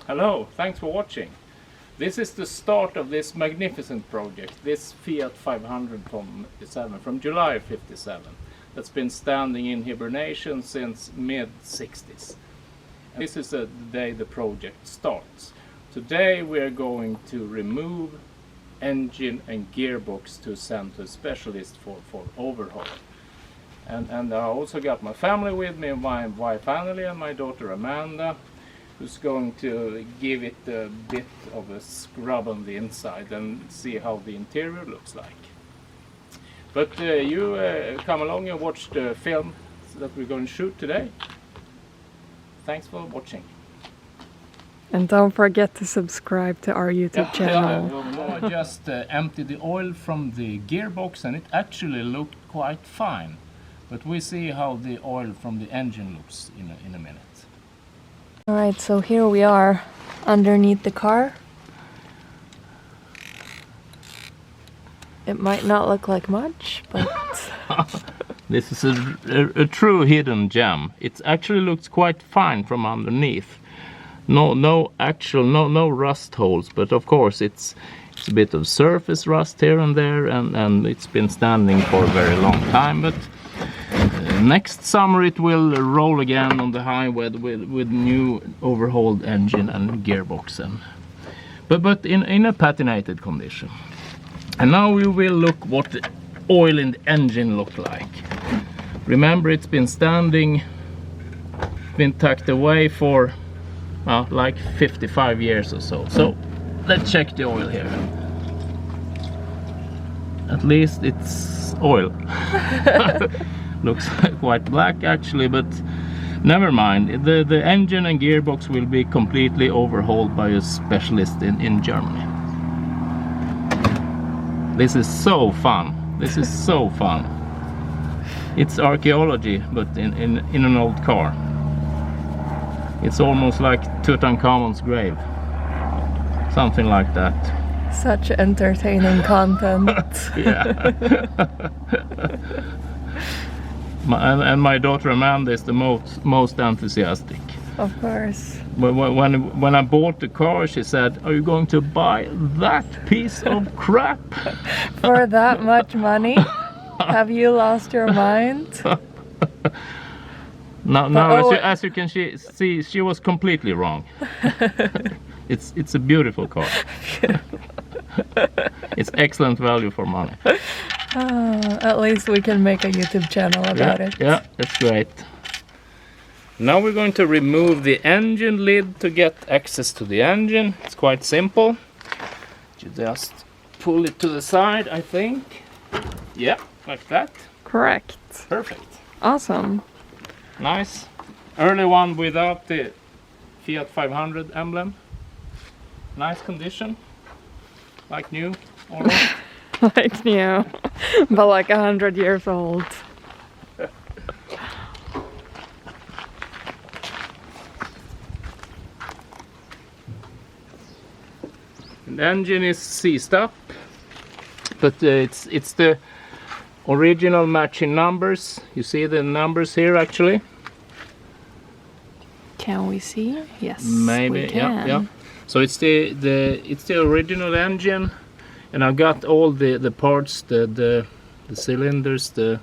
Hello, thanks for watching. This is the start of this magnificent project, this Fiat 500 from July 57, that's been standing in hibernation since mid-60s. This is the day the project starts. Today we are going to remove engine and gearbox to send to a specialist for overhaul. And I also got my family with me, my wife Anneli and my daughter Amanda, who's going to give it a bit of a scrub on the inside and see how the interior looks like. But you come along and watch the film that we're going to shoot today. Thanks for watching. And don't forget to subscribe to our YouTube channel. I just emptied the oil from the gearbox and it actually looked quite fine. But we see how the oil from the engine looks in a minute. Alright, so here we are underneath the car. It might not look like much, but... This is a true hidden gem. It actually looks quite fine from underneath. No rust holes, but of course it's a bit of surface rust here and there, and it's been standing for a very long time. But next summer it will roll again on the highway with new overhauled engine and gearbox, but in a patinated condition. And now we will look what the oil in the engine look like. Remember, it's been standing, been tucked away for like 55 years or so. So let's check the oil here. At least it's oil. Looks quite black actually, but never mind. The engine and gearbox will be completely overhauled by a specialist in Germany. This is so fun. This is so fun. It's archaeology, but in an old car. It's almost like Tutankhamun's grave. Something like that. Such entertaining content. Yeah. And my daughter Amanda is the most enthusiastic. Of course. When I bought the car, she said, "Are you going to buy that piece of crap?" For that much money? Have you lost your mind? No, as you can see, she was completely wrong. It's a beautiful car. It's excellent value for money. At least we can make a YouTube channel about it. Yeah, that's great. Now we're going to remove the engine lid to get access to the engine. It's quite simple. You just pull it to the side, I think. Yeah, like that. Correct. Perfect. Awesome. Nice. Early one without the Fiat 500 emblem. Nice condition. Like new, almost. Like new, but like 100 years old. The engine is seized up, but it's the original matching numbers. You see the numbers here actually? Can we see? Yes, maybe. we can. Yeah. So it's the original engine, and I've got all the parts, the cylinders, the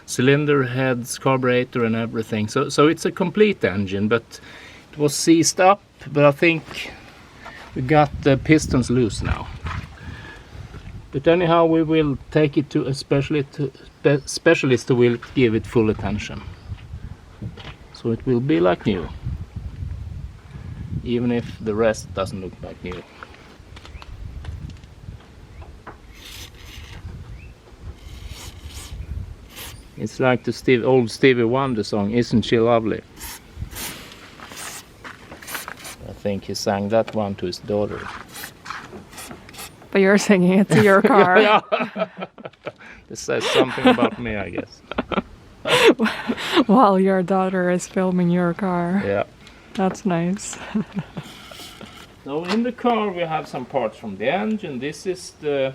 cylinder heads, carburetor, and everything. So it's a complete engine, but it was seized up. But I think we got the pistons loose now. But anyhow, we will take it to a specialist who will give it full attention. So it will be like new, even if the rest doesn't look like new. It's like the old Stevie Wonder song, "Isn't She Lovely?" I think he sang that one to his daughter. But you're singing it to your car. Yeah. This says something about me, I guess. While your daughter is filming your car. Yeah. That's nice. So in the car we have some parts from the engine. This is the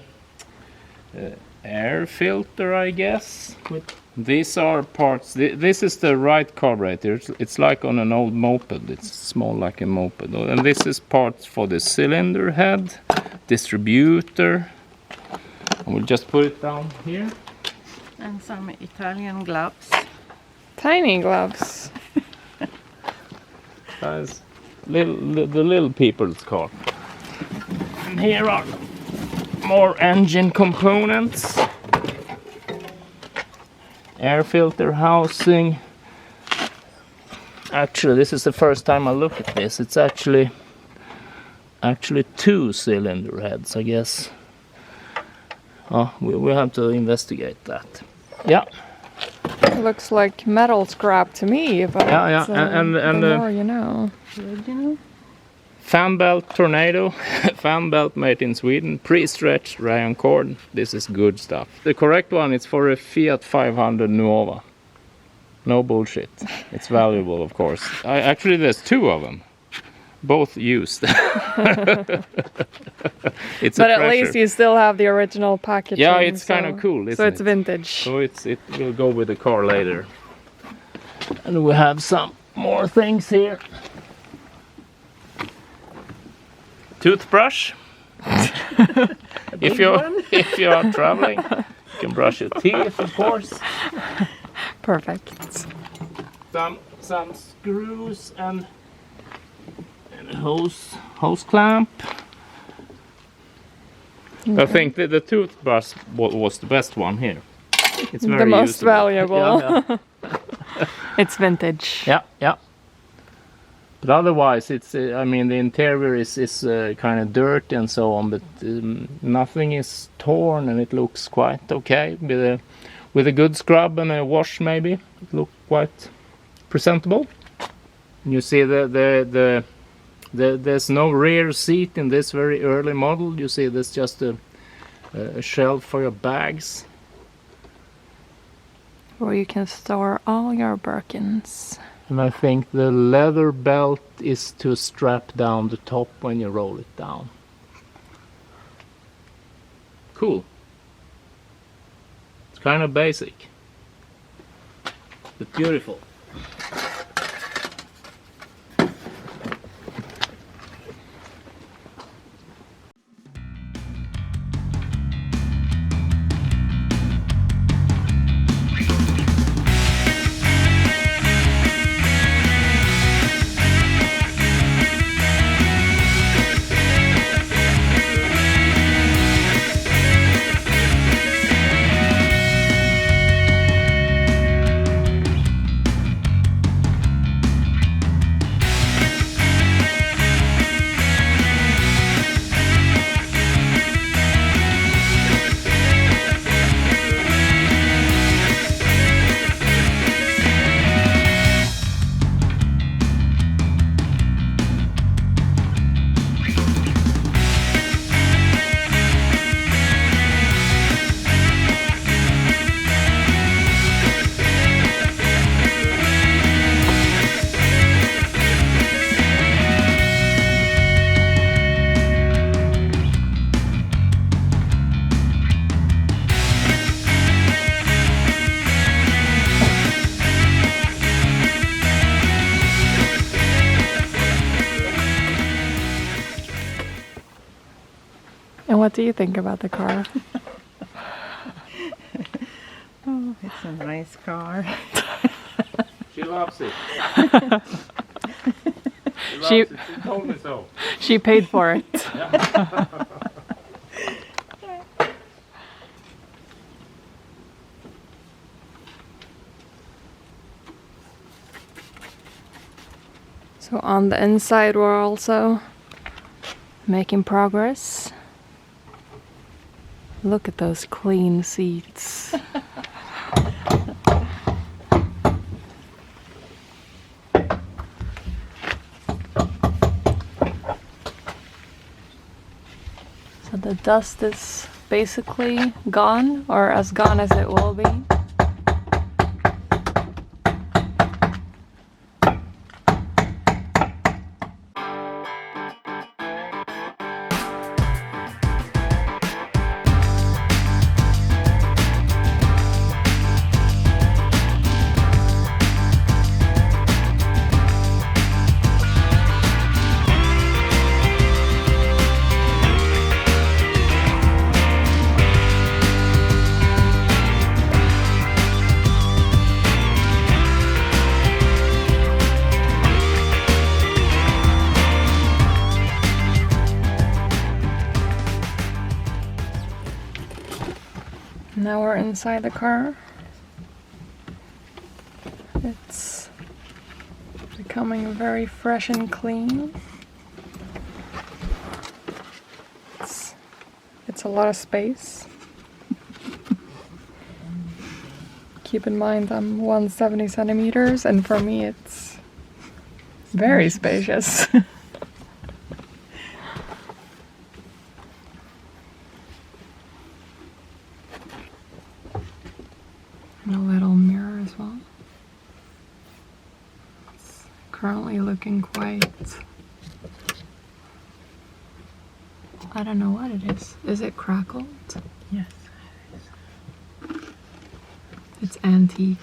air filter, I guess, with These are parts. This is the right carburetor. It's like on an old moped. It's small like a moped. And this is parts for the cylinder head, distributor. And we'll just put it down here. And some Italian gloves. Tiny gloves. That's the little people's car. And here are more engine components. Air filter housing. Actually, this is the first time I look at this. It's actually 2 cylinder heads, I guess. Oh, we have to investigate that. Yeah. It looks like metal scrap to me, but Yeah. And the more you know. Original. Fan belt Tornado, fan belt made in Sweden, pre-stretched rayon cord. This is good stuff. The correct one is for a Fiat 500 Nuova. No bullshit. It's valuable, of course. Actually, there's 2 of them, both used. It's But a at treasure. least you still have the original packaging. Yeah, it's kind of cool, isn't So it's it? vintage. So it will go with the car later. And we have some more things here. Toothbrush. If you are traveling, you can brush your teeth, of course. Perfect. Some screws and a hose clamp. I think the toothbrush was the best one here. It's very The most usable. valuable. Yeah. It's vintage. Yeah. But otherwise, it's I mean the interior is kind of dirty and so on, but nothing is torn and it looks quite okay with a good scrub and a wash maybe. It looks quite presentable. You see there's no rear seat in this very early model. You see there's just a shelf for your bags. Where you can store all your Birkins. And I think the leather belt is to strap down the top when you roll it down. Cool. It's kind of basic, but beautiful. And what do you think about the car? Oh, it's a nice car. She loves it. She- She told me so. She paid for it. So on the inside we're also making progress. Look at those clean seats. So the dust is basically gone, or as gone as it will be. Now we're inside the car. It's becoming very fresh and clean. It's a lot of space. Keep in mind I'm 170 centimeters, and for me it's very spacious. And a little mirror as well. It's currently looking quite... I don't know what it is. Is it crackled? Yes. It's antique.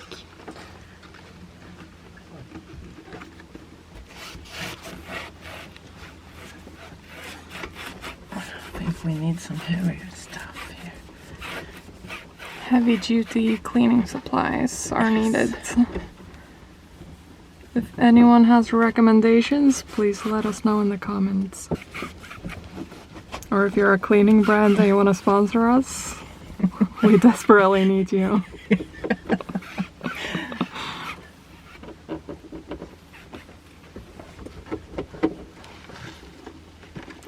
I think we need some heavier stuff here. Heavy duty cleaning supplies are needed. If anyone has recommendations, please let us know in the comments. Or if you're a cleaning brand and you want to sponsor us, we desperately need you.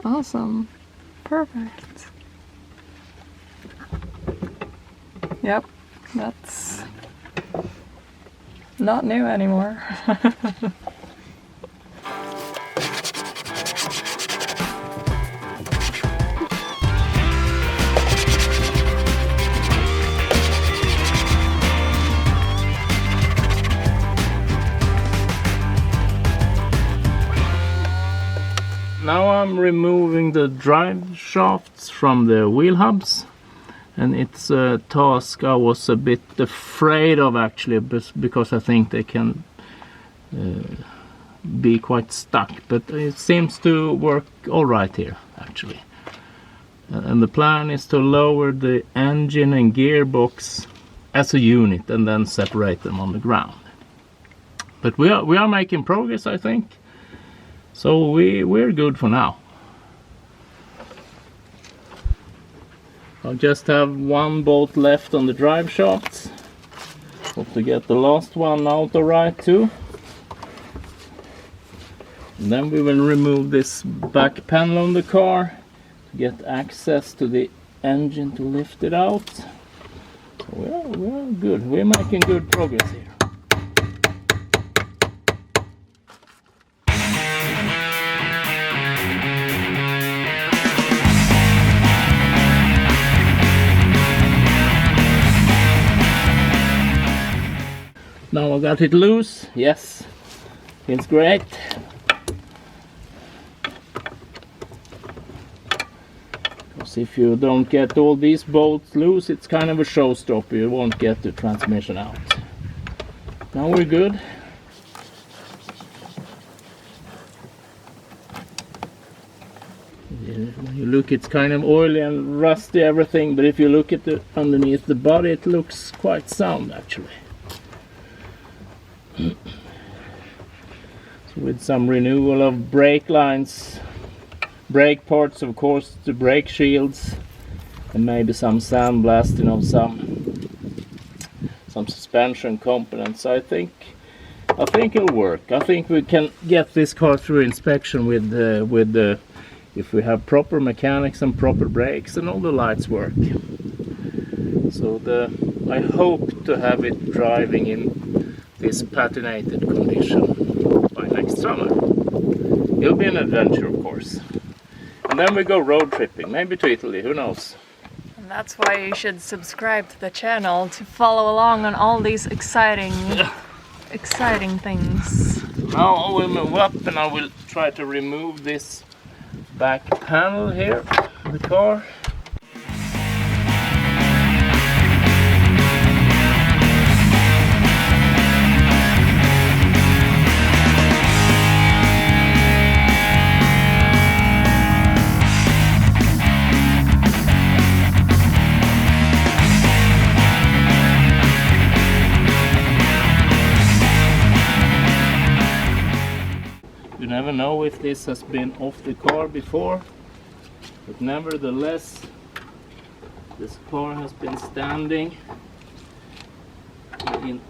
Awesome. Perfect. Yep, that's not new anymore. Now I'm removing the drive shafts from the wheel hubs, and it's a task I was a bit afraid of actually, because I think they can be quite stuck, but it seems to work all right here actually. And the plan is to lower the engine and gearbox as a unit and then separate them on the ground. But we are making progress, I think. So we're good for now. I'll just have one bolt left on the drive shafts. Hope to get the last one out alright too. And then we will remove this back panel on the car to get access to the engine to lift it out. So we're good. We're making good progress here. Now I got it loose. Yes, feels great. Because if you don't get all these bolts loose, it's kind of a showstopper. You won't get the transmission out. Now we're good. When you look, it's kind of oily and rusty everything, but if you look at the underneath the body, it looks quite sound actually. So with some renewal of brake lines, brake parts, of course, the brake shields, and maybe some sandblasting of some suspension components, I think it'll work. I think we can get this car through inspection with the if we have proper mechanics and proper brakes and all the lights work. So I hope to have it driving in this patinated condition by next summer. It'll be an adventure, of course. And then we go road tripping, maybe to Italy, who knows. And that's why you should subscribe to the channel to follow along on all these exciting things. Now I will move up and I will try to remove this back panel here of the car. You never know if this has been off the car before, but nevertheless This car has been standing in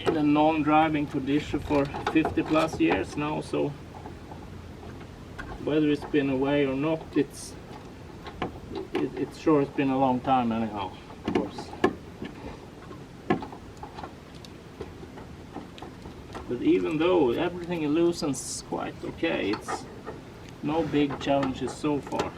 a non-driving condition for 50 plus years now, so whether it's been away or not, it's sure it's been a long time anyhow, of course. But even though everything loosens quite okay, it's no big challenges so far.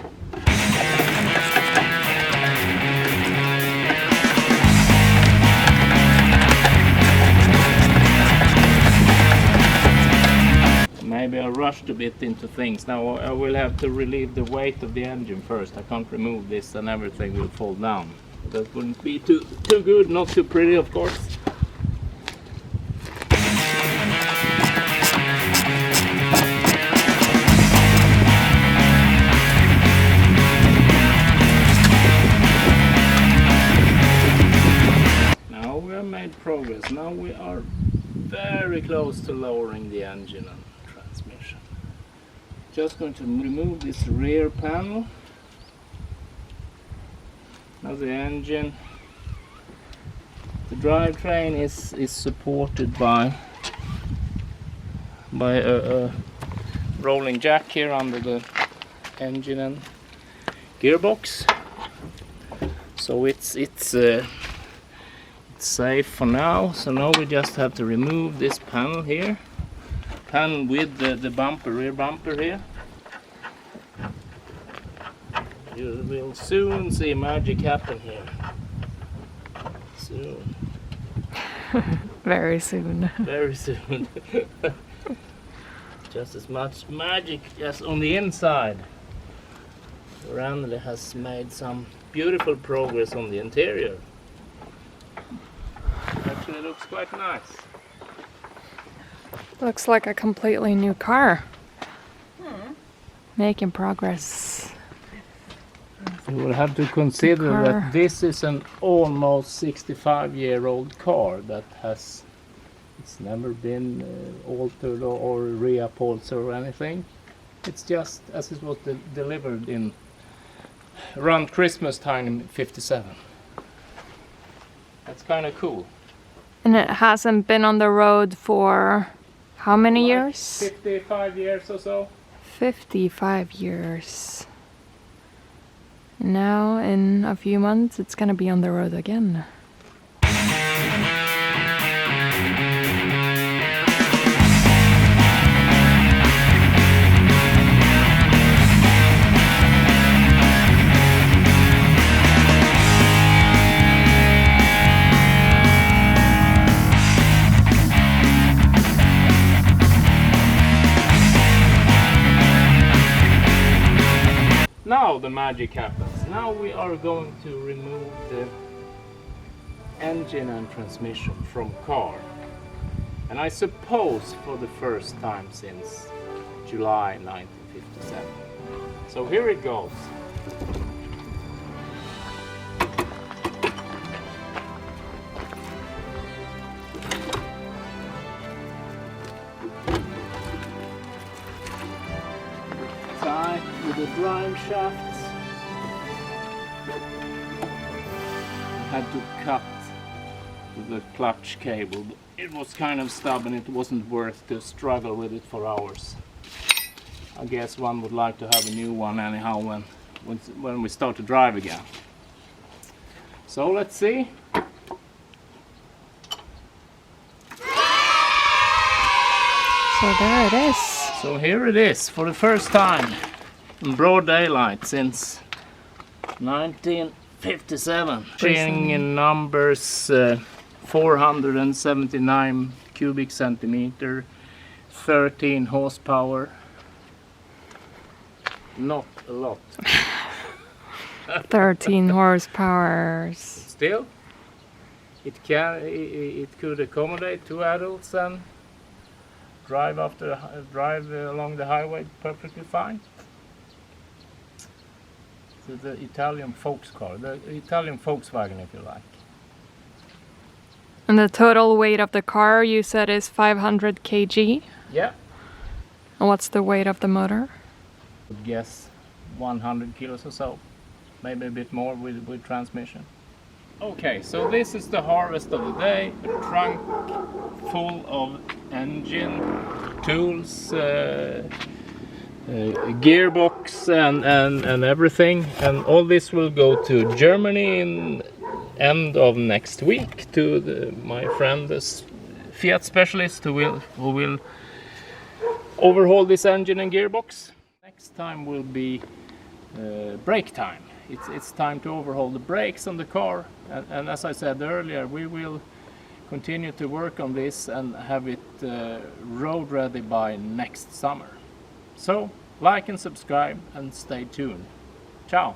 Maybe I rushed a bit into things. Now I will have to relieve the weight of the engine first. I can't remove this and everything will fall down. That wouldn't be too good, not too pretty of course. Now we have made progress. Now we are very close to lowering the engine and transmission. Just going to remove this rear panel. Now the engine, the drivetrain is supported by a rolling jack here under the engine and gearbox. So it's safe for now. So now we just have to remove this panel here. Panel with the bumper, rear bumper here. You will soon see magic happen here. Soon. Very soon. Very soon. Just as much magic as on the inside. Randy has made some beautiful progress on the interior. Actually looks quite nice. Looks like a completely new car. Making progress. You will have to consider that this is an almost 65-year-old car that it's never been altered or reupholstered or anything. It's just as it was delivered in around Christmas time in '57. That's kind of cool. And it hasn't been on the road for how many years? 55 years or so. 55 years. Now in a few months it's gonna be on the road again. Now the magic happens. Now we are going to remove the engine and transmission from car. And I suppose for the first time since July 1957. So here it goes. With the drive shafts, I had to cut the clutch cable. It was kind of stubborn, it wasn't worth to struggle with it for hours. I guess one would like to have a new one anyhow when we start to drive again. So let's see. So there it is. So here it is for the first time in broad daylight since 1957. Showing in numbers 479 cubic centimeter, 13 horsepower. Not a lot. 13 horsepower. Still, it could accommodate 2 adults and drive along the highway perfectly fine. So the Italian folks car, the Italian Volkswagen if you like. And the total weight of the car you said is 500 kg? Yeah. And what's the weight of the motor? I would guess 100 kilos or so. maybe a bit more with transmission. Okay, so this is the harvest of the day. A trunk full of engine, tools, gearbox and everything. And all this will go to Germany in end of next week to my friend, this Fiat specialist who will overhaul this engine and gearbox. Next time will be brake time. It's time to overhaul the brakes on the car, and as I said earlier, we will continue to work on this and have it road ready by next summer. So like and subscribe and stay tuned. Ciao!